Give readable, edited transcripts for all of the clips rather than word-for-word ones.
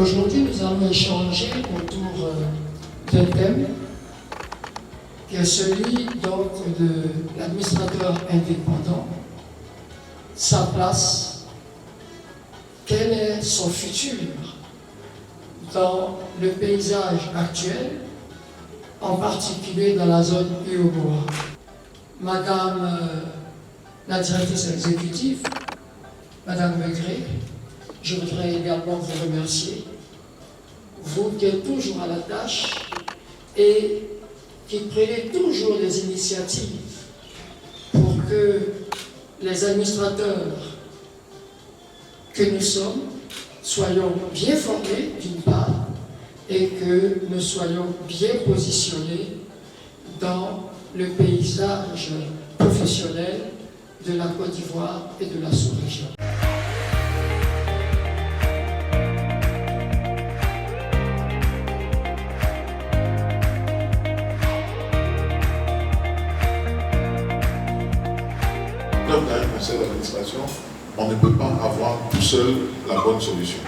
Aujourd'hui, nous allons échanger autour d'un thème qui est celui donc de l'administrateur indépendant, sa place, quel est son futur dans le paysage actuel, en particulier dans la zone UOMOA. Madame la directrice exécutive, Madame Maigret, je voudrais également vous remercier, vous qui êtes toujours à la tâche et qui prenez toujours des initiatives pour que les administrateurs que nous sommes soyons bien formés d'une part et que nous soyons bien positionnés dans le paysage professionnel de la Côte d'Ivoire et de la sous-région. Dans un conseil d'administration, on ne peut pas avoir tout seul la bonne solution.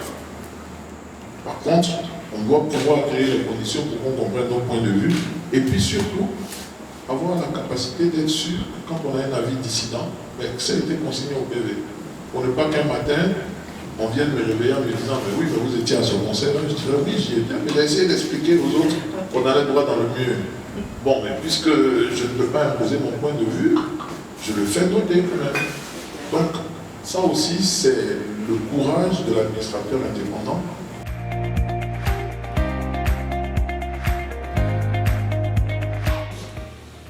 Par contre, on doit pouvoir créer les conditions pour qu'on comprenne nos points de vue et puis surtout avoir la capacité d'être sûr que quand on a un avis dissident, ça a été consigné au PV. Pour ne pas qu'un matin, on vienne me réveiller en me disant mais oui, mais vous étiez à ce conseil, je dirais oui, j'y étais, mais j'ai essayé d'expliquer aux autres qu'on allait droit dans le mur. Bon, mais puisque je ne peux pas imposer mon point de vue, je le fais noter quand même. Donc, ça aussi, c'est le courage de l'administrateur indépendant.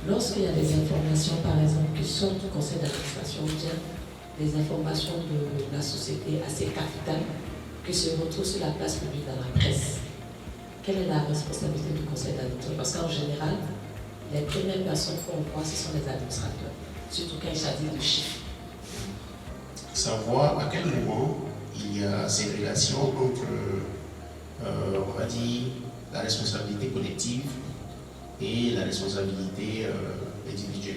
Lorsqu'il y a des informations, par exemple, qui sortent du conseil d'administration, bien des informations de la société assez capitales, qui se retrouvent sur la place publique dans la presse, quelle est la responsabilité du conseil d'administration? Parce qu'en général, les premières personnes qu'on voit, ce sont les administrateurs, surtout quand il s'agit de chiffres. Savoir à quel moment il y a ces relations entre, on va dire, la responsabilité collective et la responsabilité individuelle.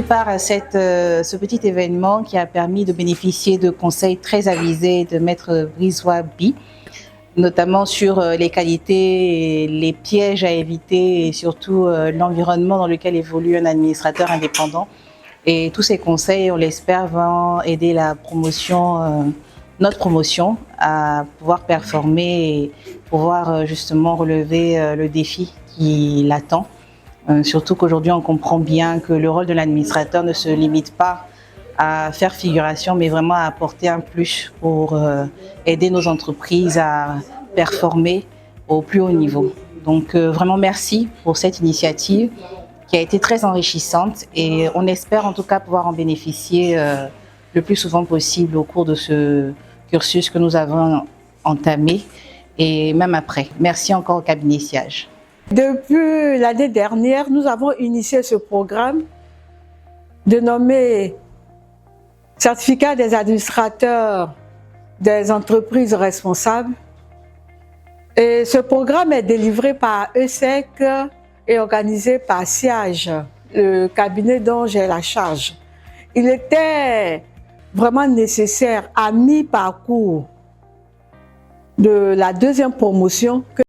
Par ce petit événement qui a permis de bénéficier de conseils très avisés de Maître Brizois Bi, notamment sur les qualités, les pièges à éviter et surtout l'environnement dans lequel évolue un administrateur indépendant. Et tous ces conseils, on l'espère, vont aider la promotion, notre promotion à pouvoir performer et pouvoir justement relever le défi qui l'attend. Surtout qu'aujourd'hui, on comprend bien que le rôle de l'administrateur ne se limite pas à faire figuration, mais vraiment à apporter un plus pour aider nos entreprises à performer au plus haut niveau. Donc vraiment merci pour cette initiative qui a été très enrichissante et on espère en tout cas pouvoir en bénéficier le plus souvent possible au cours de ce cursus que nous avons entamé et même après. Merci encore au cabinet Siage. Depuis l'année dernière, nous avons initié ce programme dénommé Certificat des administrateurs des entreprises responsables. Et ce programme est délivré par ESSEC et organisé par Siage, le cabinet dont j'ai la charge. Il était vraiment nécessaire à mi-parcours de la deuxième promotion que